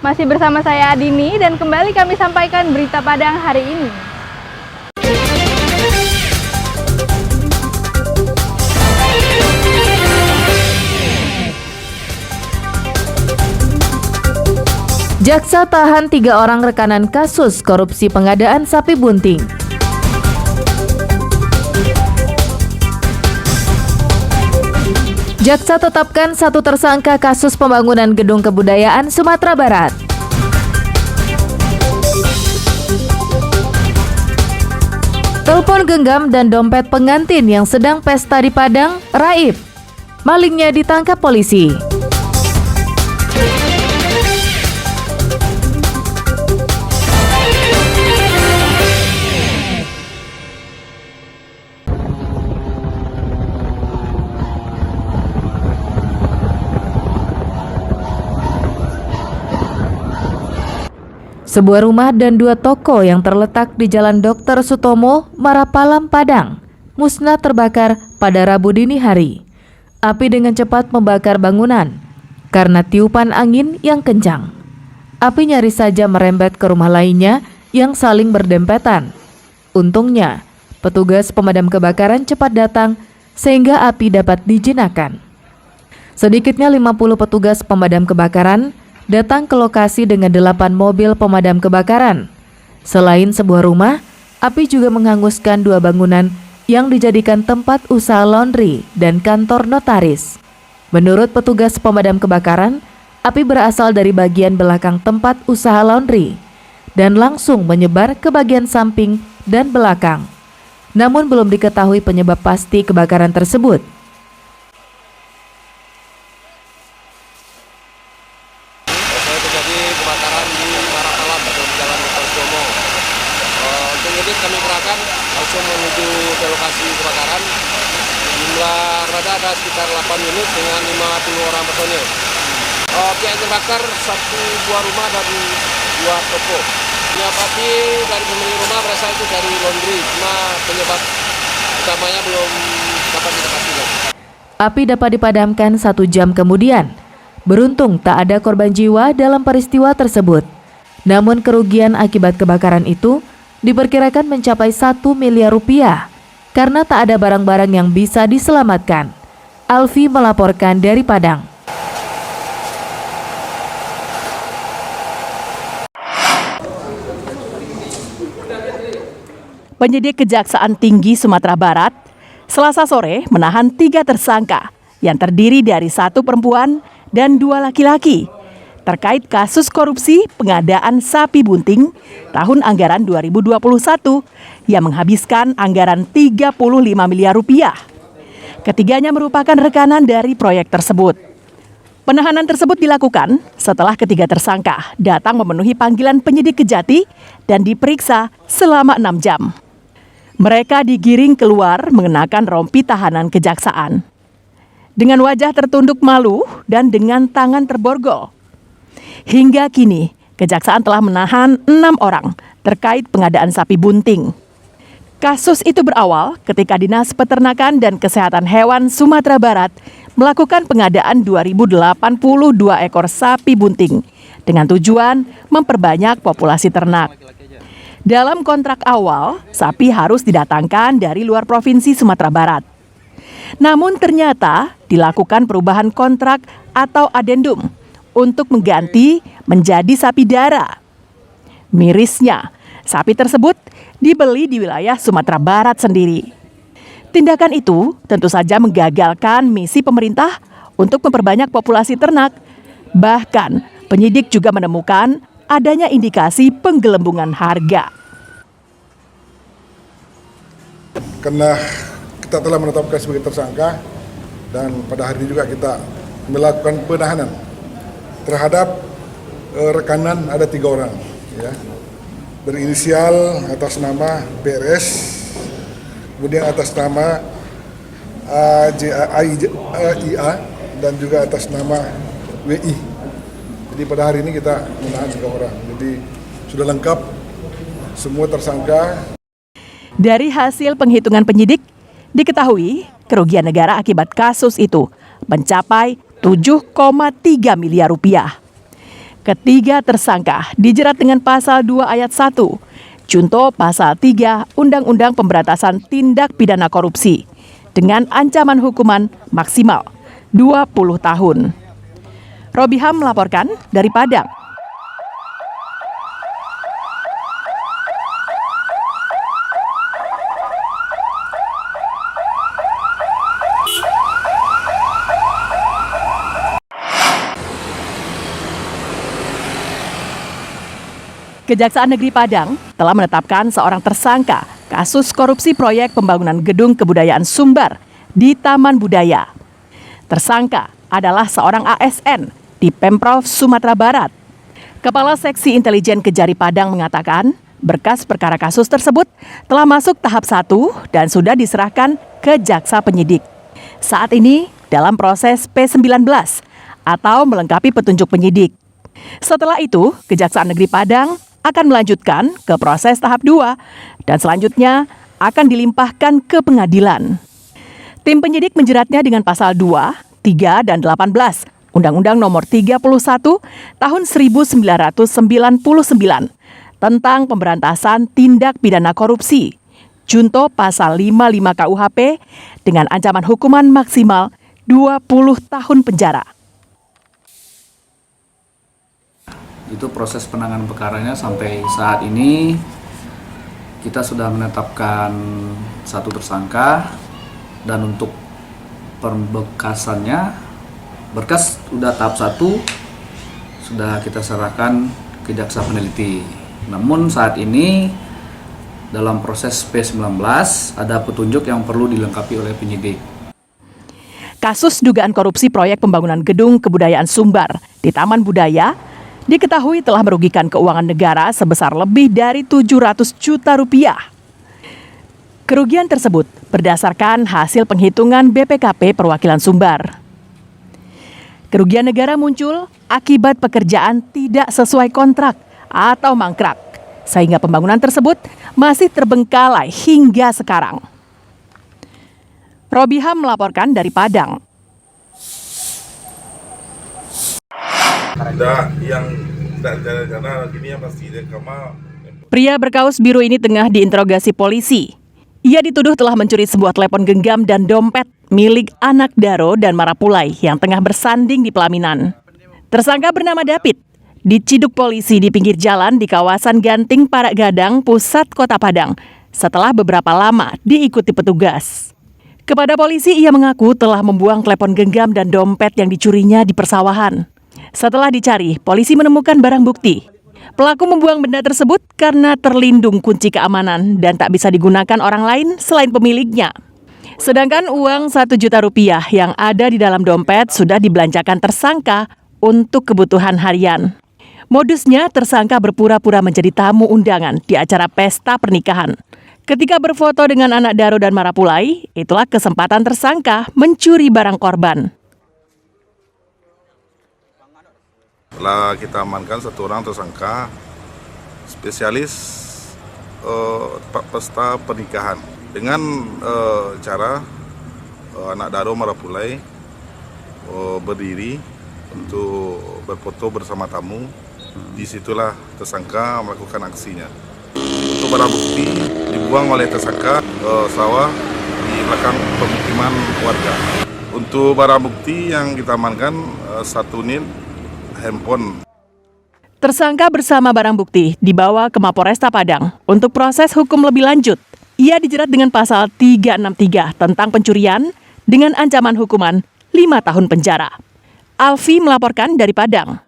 Masih bersama saya Adini dan kembali kami sampaikan berita Padang hari ini. Jaksa tahan 3 orang rekanan kasus korupsi pengadaan sapi bunting. Jaksa tetapkan 1 tersangka kasus pembangunan gedung kebudayaan Sumatera Barat. Telepon genggam dan dompet pengantin yang sedang pesta di Padang raib. Malingnya ditangkap polisi. Sebuah rumah dan 2 toko yang terletak di Jalan Dr. Sutomo, Marapalam, Padang, musnah terbakar pada Rabu dini hari. Api dengan cepat membakar bangunan karena tiupan angin yang kencang. Api nyaris saja merembet ke rumah lainnya yang saling berdempetan. Untungnya, petugas pemadam kebakaran cepat datang sehingga api dapat dijinakkan. Sedikitnya 50 petugas pemadam kebakaran datang ke lokasi dengan 8 mobil pemadam kebakaran. Selain sebuah rumah, api juga menghanguskan 2 bangunan yang dijadikan tempat usaha laundry dan kantor notaris. Menurut petugas pemadam kebakaran, api berasal dari bagian belakang tempat usaha laundry dan langsung menyebar ke bagian samping dan belakang. Namun belum diketahui penyebab pasti kebakaran tersebut. Terjadi kebakaran di Marapalam, Jalan Dr. Sutomo. Untuk unit kami kerahkan langsung menuju ke lokasi kebakaran. Jumlah rada ada sekitar 8 unit dengan 50 orang personil. Pihak yang terbakar 1 buah rumah dan 2 toko. Penyebab api dari pemilik rumah berasal itu dari laundry, cuma penyebab utamanya belum dapat kita pastikan. Api dapat dipadamkan 1 jam kemudian. Beruntung tak ada korban jiwa dalam peristiwa tersebut. Namun kerugian akibat kebakaran itu diperkirakan mencapai 1 miliar rupiah karena tak ada barang-barang yang bisa diselamatkan. Alfi melaporkan dari Padang. Penyidik Kejaksaan Tinggi Sumatera Barat Selasa sore menahan 3 tersangka yang terdiri dari 1 perempuan dan 2 laki-laki terkait kasus korupsi pengadaan sapi bunting tahun anggaran 2021 yang menghabiskan anggaran 35 miliar rupiah. Ketiganya merupakan rekanan dari proyek tersebut. Penahanan tersebut dilakukan setelah ketiga tersangka datang memenuhi panggilan penyidik Kejati dan diperiksa selama 6 jam. Mereka digiring keluar mengenakan rompi tahanan kejaksaan. Dengan wajah tertunduk malu dan dengan tangan terborgol. Hingga kini, Kejaksaan telah menahan 6 orang terkait pengadaan sapi bunting. Kasus itu berawal ketika Dinas Peternakan dan Kesehatan Hewan Sumatera Barat melakukan pengadaan 2082 ekor sapi bunting dengan tujuan memperbanyak populasi ternak. Dalam kontrak awal, sapi harus didatangkan dari luar Provinsi Sumatera Barat. Namun ternyata dilakukan perubahan kontrak atau adendum untuk mengganti menjadi sapi dara. Mirisnya, sapi tersebut dibeli di wilayah Sumatera Barat sendiri. Tindakan itu tentu saja menggagalkan misi pemerintah untuk memperbanyak populasi ternak. Bahkan penyidik juga menemukan adanya indikasi penggelembungan harga. Karena kita telah menetapkan sebagai tersangka dan pada hari ini juga kita melakukan penahanan terhadap rekanan ada 3 orang, ya, berinisial atas nama PRS, kemudian atas nama IA dan juga atas nama WI. Jadi pada hari ini kita menahan 3 orang. Jadi sudah lengkap semua tersangka. Dari hasil penghitungan penyidik, diketahui kerugian negara akibat kasus itu mencapai 7,3 miliar rupiah. Ketiga tersangka dijerat dengan pasal 2 ayat 1, junto pasal 3 Undang-Undang Pemberantasan Tindak Pidana Korupsi dengan ancaman hukuman maksimal 20 tahun. Robiham melaporkan dari Padang. Kejaksaan Negeri Padang telah menetapkan seorang tersangka kasus korupsi proyek pembangunan gedung kebudayaan Sumbar di Taman Budaya. Tersangka adalah seorang ASN di Pemprov Sumatera Barat. Kepala Seksi Intelijen Kejari Padang mengatakan berkas perkara kasus tersebut telah masuk tahap 1 dan sudah diserahkan ke jaksa penyidik. Saat ini dalam proses P19 atau melengkapi petunjuk penyidik. Setelah itu, Kejaksaan Negeri Padang akan melanjutkan ke proses tahap 2 dan selanjutnya akan dilimpahkan ke pengadilan. Tim penyidik menjeratnya dengan pasal 2, 3, dan 18 Undang-Undang Nomor 31 Tahun 1999 tentang Pemberantasan Tindak Pidana Korupsi, junto pasal 55 KUHP dengan ancaman hukuman maksimal 20 tahun penjara. Itu proses penanganan perkaranya sampai saat ini kita sudah menetapkan satu tersangka dan untuk pembekasannya berkas sudah tahap 1 sudah kita serahkan ke jaksa peneliti. Namun saat ini dalam proses P19 ada petunjuk yang perlu dilengkapi oleh penyidik. Kasus dugaan korupsi proyek pembangunan gedung kebudayaan Sumbar di Taman Budaya diketahui telah merugikan keuangan negara sebesar lebih dari 700 juta rupiah. Kerugian tersebut berdasarkan hasil penghitungan BPKP Perwakilan Sumbar. Kerugian negara muncul akibat pekerjaan tidak sesuai kontrak atau mangkrak, sehingga pembangunan tersebut masih terbengkalai hingga sekarang. Robiham melaporkan dari Padang. Pria berkaos biru ini tengah diinterogasi polisi. Ia dituduh telah mencuri sebuah telepon genggam dan dompet milik anak Daro dan Marapulai yang tengah bersanding di pelaminan. Tersangka bernama David diciduk polisi di pinggir jalan di kawasan Ganting Parak Gadang, pusat Kota Padang, setelah beberapa lama diikuti petugas. Kepada polisi ia mengaku telah membuang telepon genggam dan dompet yang dicurinya di persawahan. Setelah dicari, polisi menemukan barang bukti. Pelaku membuang benda tersebut karena terlindung kunci keamanan dan tak bisa digunakan orang lain selain pemiliknya. Sedangkan uang 1 juta rupiah yang ada di dalam dompet sudah dibelanjakan tersangka untuk kebutuhan harian. Modusnya, tersangka berpura-pura menjadi tamu undangan di acara pesta pernikahan. Ketika berfoto dengan anak Daro dan Marapulai, itulah kesempatan tersangka mencuri barang korban. Setelah kita amankan satu orang tersangka spesialis pesta pernikahan dengan cara anak Daro Marapulai berdiri untuk berfoto bersama tamu. Disitulah tersangka melakukan aksinya. Untuk barang bukti dibuang oleh tersangka sawah di belakang pemukiman warga. Untuk barang bukti yang kita amankan 1 unit handphone. Tersangka bersama barang bukti dibawa ke Mapolresta Padang untuk proses hukum lebih lanjut. Ia dijerat dengan pasal 363 tentang pencurian dengan ancaman hukuman 5 tahun penjara. Alfi melaporkan dari Padang.